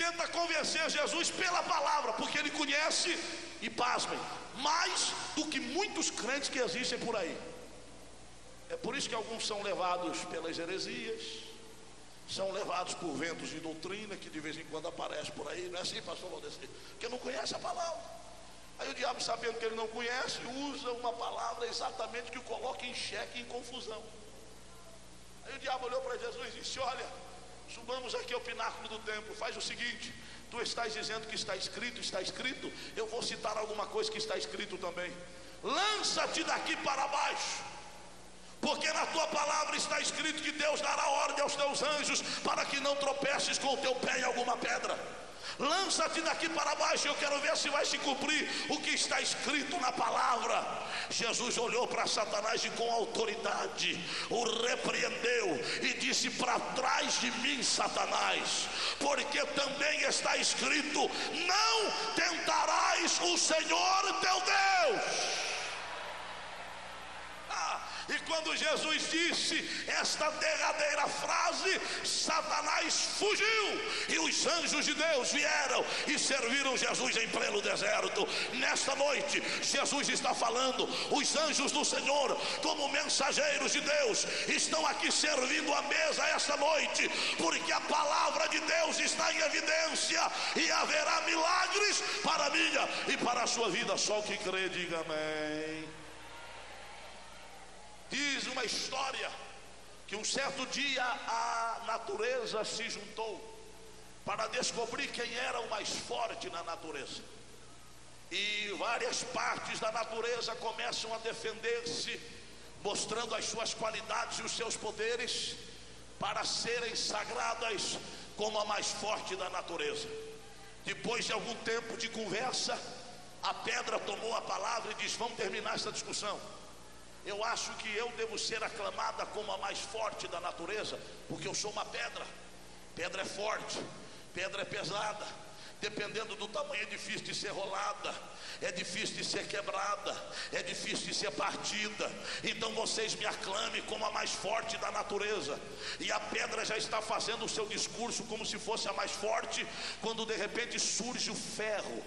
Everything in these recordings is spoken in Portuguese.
tenta convencer Jesus pela palavra, porque ele conhece, e pasmem, mais do que muitos crentes que existem por aí. É por isso que alguns são levados pelas heresias, são levados por ventos de doutrina que de vez em quando aparecem por aí. Não é assim, pastor Valdeci? Porque não conhece a palavra. Aí o diabo, sabendo que ele não conhece, usa uma palavra exatamente que o coloca em xeque, em confusão. Aí o diabo olhou para Jesus e disse: olha, subamos aqui ao pináculo do templo, faz o seguinte: tu estás dizendo que está escrito, eu vou citar alguma coisa que está escrito também. Lança-te daqui para baixo, porque na tua palavra está escrito que Deus dará ordem aos teus anjos para que não tropeces com o teu pé em alguma pedra. Lança-te daqui para baixo, eu quero ver se vai se cumprir o que está escrito na palavra. Jesus olhou para Satanás e com autoridade o repreendeu e disse: para trás de mim, Satanás, porque também está escrito: não tentarás o Senhor teu Deus. E quando Jesus disse esta derradeira frase, Satanás fugiu, e os anjos de Deus vieram e serviram Jesus em pleno deserto. Nesta noite Jesus está falando: os anjos do Senhor, como mensageiros de Deus, estão aqui servindo a mesa esta noite, porque a palavra de Deus está em evidência, e haverá milagres para a minha e para a sua vida. Só o que crê, diga amém. Diz uma história que um certo dia a natureza se juntou para descobrir quem era o mais forte na natureza, e várias partes da natureza começam a defender-se, mostrando as suas qualidades e os seus poderes para serem sagradas como a mais forte da natureza. Depois de algum tempo de conversa, a pedra tomou a palavra e disse: vamos terminar essa discussão. Eu acho que eu devo ser aclamada como a mais forte da natureza, porque eu sou uma pedra. Pedra é forte, pedra é pesada, dependendo do tamanho é difícil de ser rolada, é difícil de ser quebrada, é difícil de ser partida. Então vocês me aclamem como a mais forte da natureza. E a pedra já está fazendo o seu discurso como se fosse a mais forte, quando de repente surge o ferro,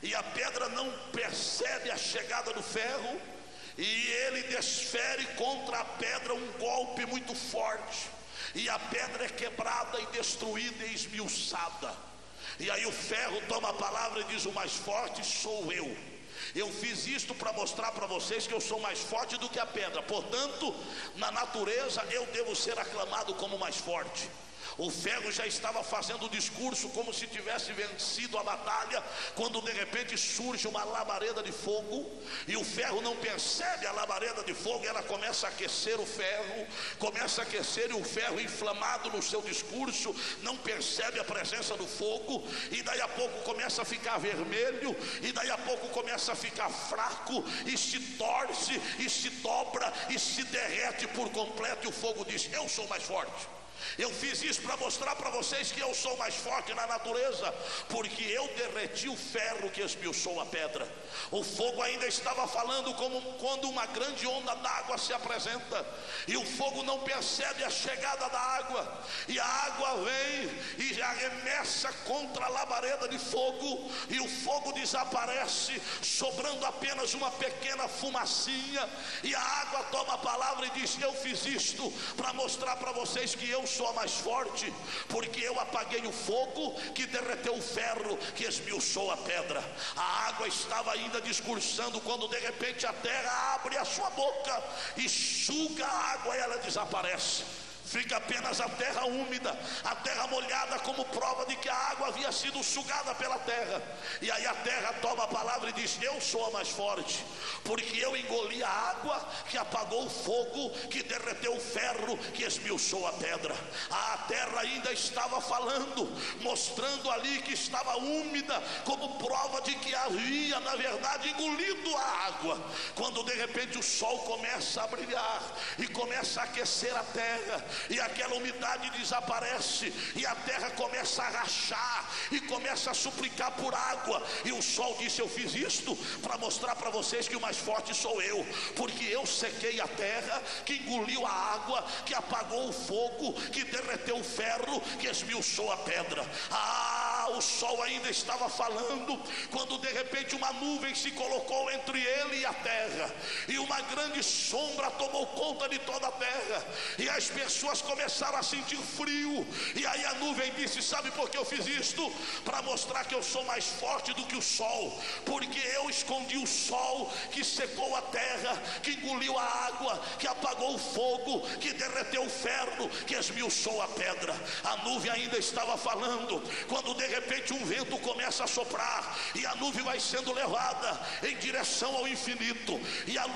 e a pedra não percebe a chegada do ferro, e ele desfere contra a pedra um golpe muito forte, e a pedra é quebrada e destruída e esmiuçada. E aí o ferro toma a palavra e diz: o mais forte sou eu. Eu fiz isto para mostrar para vocês que eu sou mais forte do que a pedra, portanto, na natureza eu devo ser aclamado como mais forte. O ferro já estava fazendo o discurso como se tivesse vencido a batalha, quando de repente surge uma labareda de fogo, e o ferro não percebe a labareda de fogo, e ela começa a aquecer o ferro, começa a aquecer, e o ferro, inflamado no seu discurso, não percebe a presença do fogo, e daí a pouco começa a ficar vermelho, e daí a pouco começa a ficar fraco, e se torce, e se dobra, e se derrete por completo, e o fogo diz: eu sou mais forte. Eu fiz isso para mostrar para vocês que eu sou mais forte na natureza, porque eu derreti o ferro que esmiuçou a pedra. O fogo ainda estava falando como quando uma grande onda d'água se apresenta, e o fogo não percebe a chegada da água, e a água vem e arremessa contra a labareda de fogo, e o fogo desaparece, sobrando apenas uma pequena fumacinha, e a água toma a palavra e diz: eu fiz isto para mostrar para vocês que eu sou a mais forte, porque eu apaguei o fogo que derreteu o ferro que esmiuçou a pedra. A água estava ainda discursando, quando de repente a terra abre a sua boca e suga a água, e ela desaparece. Fica apenas a terra úmida, a terra molhada, como prova de que a água havia sido sugada pela terra. E aí a terra toma a palavra e diz: eu sou a mais forte, porque eu engoli a água que apagou o fogo, que derreteu o ferro, que esmiuçou a pedra. A terra ainda estava falando, mostrando ali que estava úmida, como prova de que havia na verdade engolido a água, quando de repente o sol começa a brilhar e começa a aquecer a terra, e aquela umidade desaparece, e a terra começa a rachar e começa a suplicar por água, e o sol disse: eu fiz isto para mostrar para vocês que o mais forte sou eu, porque eu sequei a terra, que engoliu a água, que apagou o fogo, que derreteu o ferro, que esmiuçou a pedra. o sol ainda estava falando, quando de repente uma nuvem se colocou entre ele e a terra, e uma grande sombra tomou conta de toda a terra, e as pessoas começaram a sentir frio. E aí a nuvem disse: sabe por que eu fiz isto? Para mostrar que eu sou mais forte do que o sol, porque eu escondi o sol que secou a terra, que engoliu a água, que apagou o fogo, que derreteu o ferro, que esmiuçou a pedra. A nuvem ainda estava falando, quando de repente um vento começa a soprar, e a nuvem vai sendo levada em direção ao infinito, e a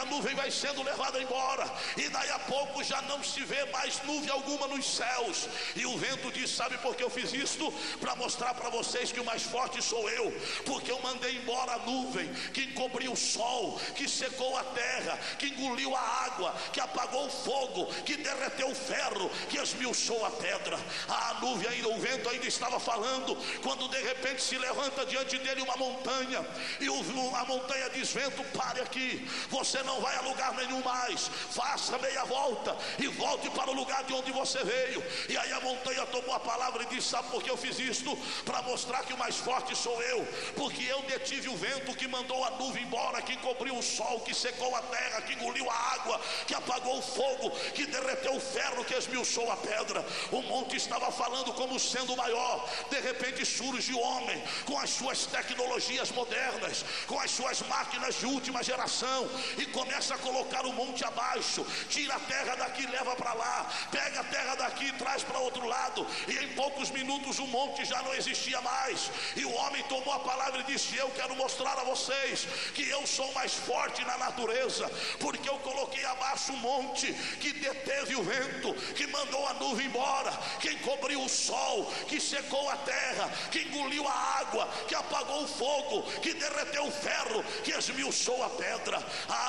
nuvem vai sendo levada embora, e daí a pouco já não se vê mais nuvem alguma nos céus. E o vento diz: sabe por que eu fiz isto? Para mostrar para vocês que o mais forte sou eu, porque eu mandei embora a nuvem que encobriu o sol, que secou a terra, que engoliu a água, que apagou o fogo, que derreteu o ferro, que esmiuçou a pedra. A nuvem ainda, o vento ainda estava falando, quando de repente se levanta diante dele uma montanha, e a montanha diz: vento, pare aqui, você não vai a lugar nenhum mais, faça meia volta e volte para o lugar de onde você veio. E aí a montanha tomou a palavra e disse: sabe por que eu fiz isto? Para mostrar que o mais forte sou eu, porque eu detive o vento que mandou a nuvem embora, que encobriu o sol, que secou a terra, que engoliu a água, que apagou o fogo, que derreteu o ferro, que esmiuçou a pedra. O monte estava falando como sendo maior. De repente surge o homem com as suas tecnologias modernas, com as suas máquinas de última geração, e começa a colocar o monte abaixo. Tira a terra daqui, leva para lá, pega a terra daqui e traz para outro lado, e em poucos minutos o monte já não existia mais. E o homem tomou a palavra e disse: eu quero mostrar a vocês que eu sou mais forte na natureza, porque eu coloquei abaixo um monte que deteve o vento, que mandou a nuvem embora, que encobriu o sol, que secou a terra, que engoliu a água, que apagou o fogo, que derreteu o ferro, que esmiuçou a pedra.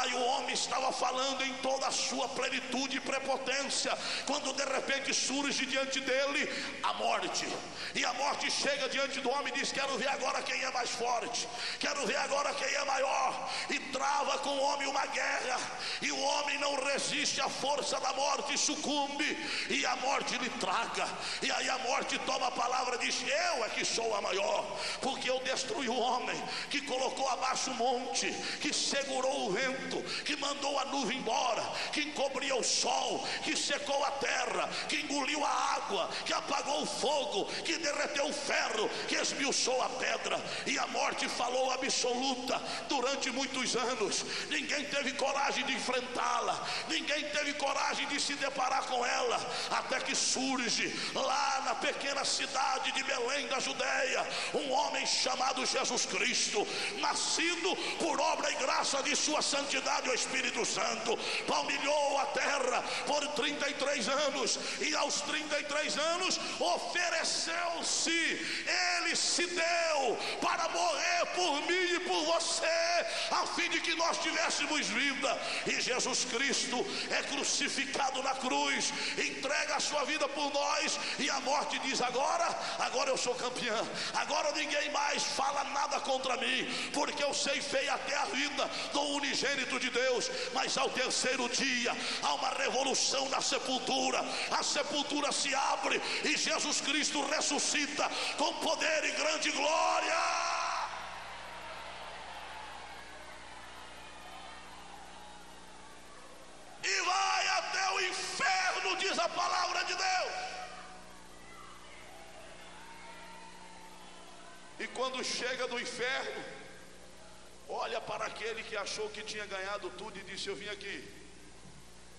E o homem estava falando em toda a sua plenitude e prepotência, quando de repente surge diante dele a morte. E a morte chega diante do homem e diz: quero ver agora quem é mais forte, quero ver agora quem é maior. E trava com o homem uma guerra, e o homem não resiste à força da morte, sucumbe, e a morte lhe traga. E aí a morte toma a palavra e diz: eu é que sou a maior, porque eu destruí o homem que colocou abaixo o monte, que segurou o vento, que mandou a nuvem embora, que encobria o sol, que secou a terra, que engoliu a água, que apagou o fogo, que derreteu o ferro, que esmiuçou a pedra. E a morte falou absoluta durante muitos anos. Ninguém teve coragem de enfrentá-la, ninguém teve coragem de se deparar com ela, até que surge lá na pequena cidade de Belém da Judeia um homem chamado Jesus Cristo, nascido por obra e graça de sua santidade, o Espírito Santo. Palmilhou a terra por 33 anos, e aos 33 anos ofereceu-se, ele se deu para morrer por mim e por você, a fim de que nós tivéssemos vida. E Jesus Cristo é crucificado na cruz, entrega a sua vida por nós, e a morte diz: agora eu sou campeã, agora ninguém mais fala nada contra mim, porque eu ceifei até a vida do unigênito de Deus. Mas ao terceiro dia há uma revolução na sepultura, a sepultura se abre e Jesus Cristo ressuscita com poder e grande glória. E vai até o inferno, diz a palavra de Deus. E quando chega no inferno, olha para aquele que achou que tinha ganhado tudo e disse: eu vim aqui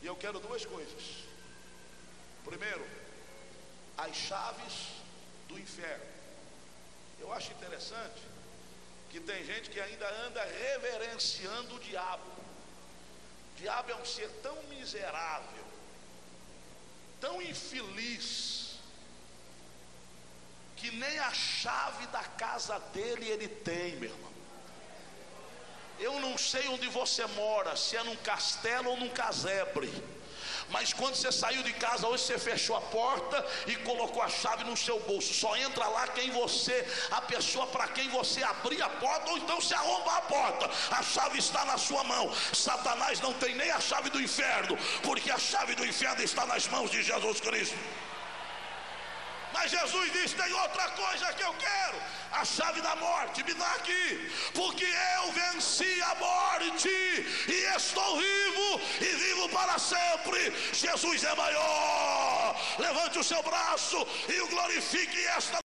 e eu quero duas coisas. Primeiro, as chaves do inferno. Eu acho interessante que tem gente que ainda anda reverenciando o diabo. O diabo é um ser tão miserável, tão infeliz, que nem a chave da casa dele ele tem, meu irmão. Eu não sei onde você mora, se é num castelo ou num casebre, mas quando você saiu de casa hoje, você fechou a porta e colocou a chave no seu bolso. Só entra lá a pessoa para quem você abrir a porta, ou então você arromba a porta. A chave está na sua mão. Satanás não tem nem a chave do inferno, porque a chave do inferno está nas mãos de Jesus Cristo. Mas Jesus disse: tem outra coisa que eu quero, a chave da morte, me dá aqui, porque eu venci a morte e estou vivo e vivo para sempre. Jesus é maior. Levante o seu braço e o glorifique esta